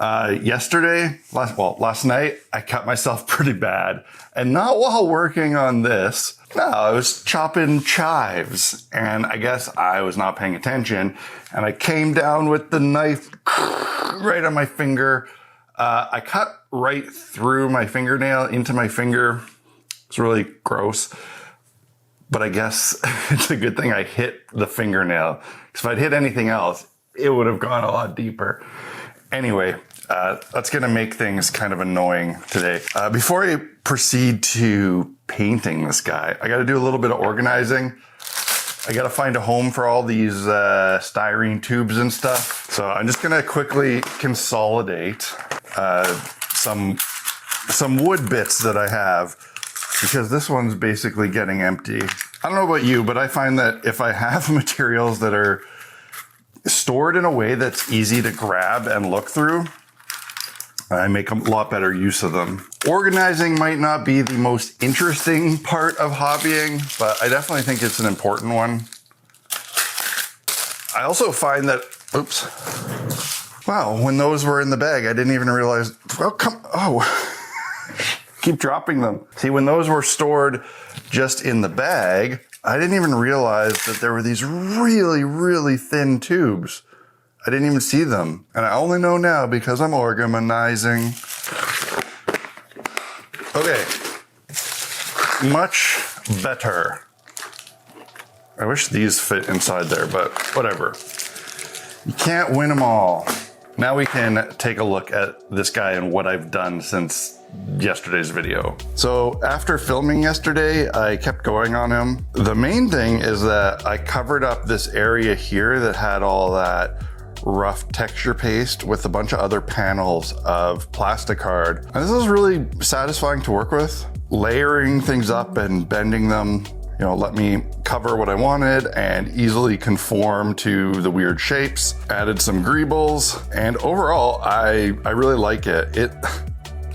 Last night, I cut myself pretty bad. And not while working on this. No, I was chopping chives. And I guess I was not paying attention. And I came down with the knife right on my finger. I cut right through my fingernail into my finger. It's really gross. But I guess it's a good thing I hit the fingernail. Because if I'd hit anything else, it would have gone a lot deeper. Anyway, that's going to make things kind of annoying today. Before I proceed to painting this guy, I got to do a little bit of organizing. I got to find a home for all these styrene tubes and stuff. So I'm just going to quickly consolidate some wood bits that I have, because this one's basically getting empty. I don't know about you, but I find that if I have materials that are stored in a way that's easy to grab and look through, I make a lot better use of them. Organizing might not be the most interesting part of hobbying, but I definitely think it's an important one. I also find that, wow, when those were in the bag, I didn't even realize, keep dropping them. See, when those were stored just in the bag, I didn't even realize that there were these really, really thin tubes. I didn't even see them. And I only know now because I'm organizing. Okay. Much better. I wish these fit inside there, but whatever. You can't win them all. Now we can take a look at this guy and what I've done since yesterday's video. So after filming yesterday, I kept going on him. The main thing is that I covered up this area here that had all that rough texture paste with a bunch of other panels of Plasticard. And this is really satisfying to work with. Layering things up and bending them, let me cover what I wanted and easily conform to the weird shapes. Added some greebles, and overall, I really like it.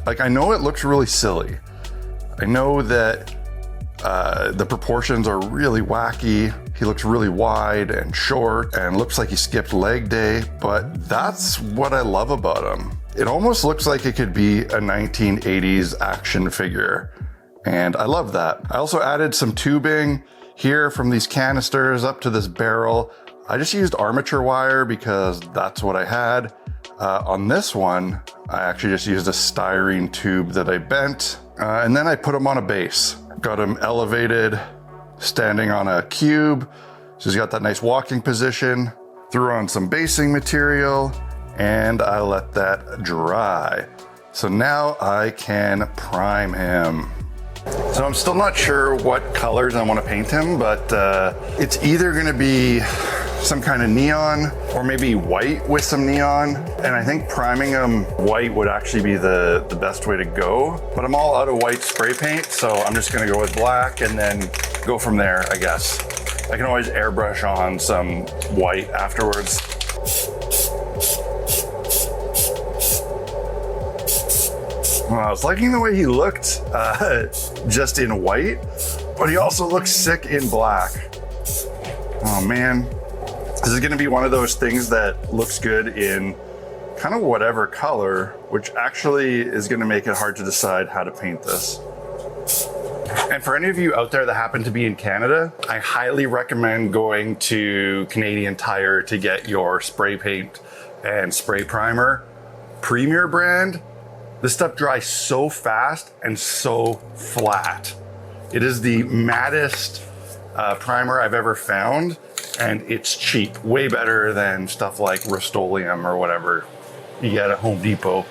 I know it looks really silly. I know that the proportions are really wacky. He looks really wide and short and looks like he skipped leg day, but that's what I love about him. It almost looks like it could be a 1980s action figure, and I love that. I also added some tubing here from these canisters up to this barrel. I just used armature wire because that's what I had. On this one, I actually just used a styrene tube that I bent, and then I put him on a base. Got him elevated, standing on a cube. So he's got that nice walking position. Threw on some basing material, and I let that dry. So now I can prime him. So I'm still not sure what colors I want to paint him, but it's either going to be some kind of neon or maybe white with some neon. And I think priming him white would actually be the best way to go. But I'm all out of white spray paint, so I'm just going to go with black and then go from there, I guess. I can always airbrush on some white afterwards. Well, I was liking the way he looked just in white, but he also looks sick in black. Oh man, this is gonna be one of those things that looks good in kind of whatever color, which actually is gonna make it hard to decide how to paint this. And for any of you out there that happen to be in Canada, I highly recommend going to Canadian Tire to get your spray paint and spray primer. Premier brand. This stuff dries so fast and so flat. It is the mattest primer I've ever found, and it's cheap. Way better than stuff like Rust-Oleum or whatever you get at Home Depot.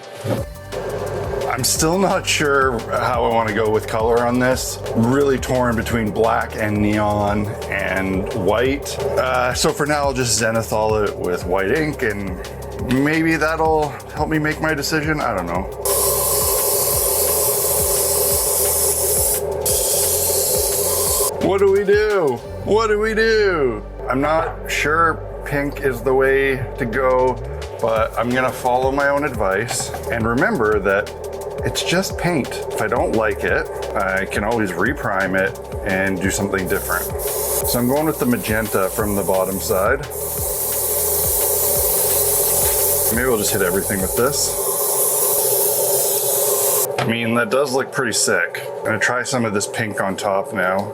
I'm still not sure how I want to go with color on this. Really torn between black and neon and white. So for now, I'll just zenithal it with white ink, and maybe that'll help me make my decision. I don't know. What do we do? What do we do? I'm not sure pink is the way to go, but I'm gonna follow my own advice and remember that it's just paint. If I don't like it, I can always reprime it and do something different. So I'm going with the magenta from the bottom side. Maybe we'll just hit everything with this. I mean, that does look pretty sick. I'm gonna try some of this pink on top now.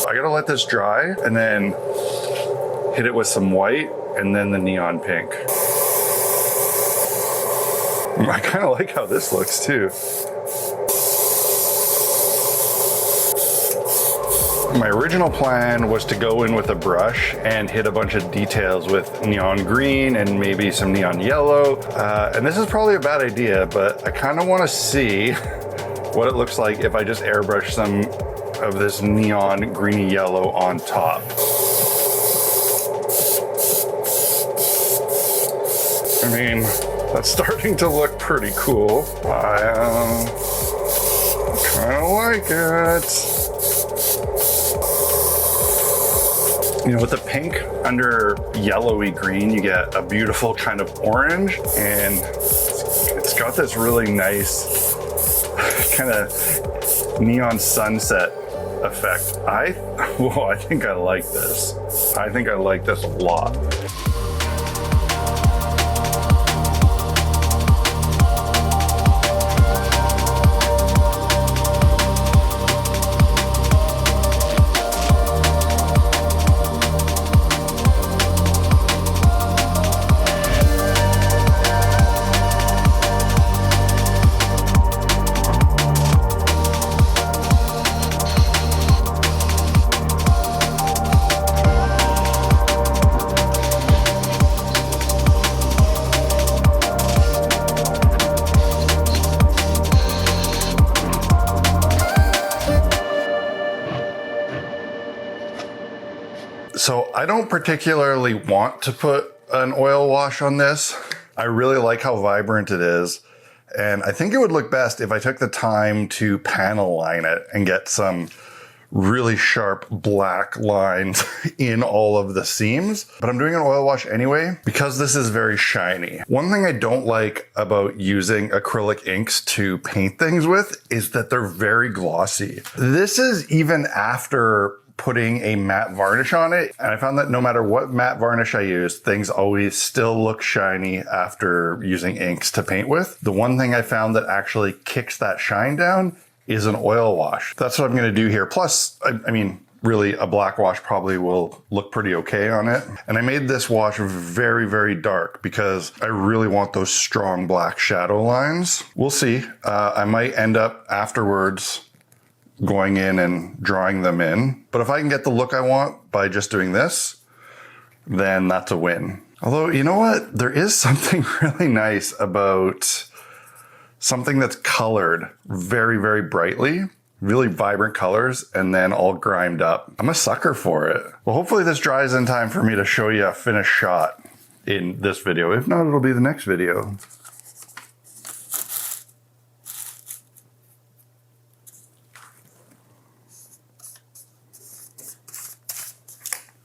I gotta let this dry and then hit it with some white and then the neon pink. I kind of like how this looks too. My original plan was to go in with a brush and hit a bunch of details with neon green and maybe some neon yellow. And this is probably a bad idea, but I kind of want to see what it looks like if I just airbrush some of this neon greeny yellow on top. I mean, that's starting to look pretty cool. I kind of like it. You know, with the pink under yellowy green, you get a beautiful kind of orange, and it's got this really nice kind of neon sunset effect. I think I like this. I think I like this a lot. So I don't particularly want to put an oil wash on this. I really like how vibrant it is. And I think it would look best if I took the time to panel line it and get some really sharp black lines in all of the seams. But I'm doing an oil wash anyway because this is very shiny. One thing I don't like about using acrylic inks to paint things with is that they're very glossy. This is even after putting a matte varnish on it. And I found that no matter what matte varnish I use, things always still look shiny after using inks to paint with. The one thing I found that actually kicks that shine down is an oil wash. That's what I'm gonna do here. Plus, I mean, really a black wash probably will look pretty okay on it. And I made this wash very, very dark because I really want those strong black shadow lines. We'll see. I might end up afterwards going in and drawing them in. But if I can get the look I want by just doing this, then that's a win. Although, you know what? There is something really nice about something that's colored very, very brightly, really vibrant colors, and then all grimed up. I'm a sucker for it. Well, hopefully this dries in time for me to show you a finished shot in this video. If not, it'll be the next video.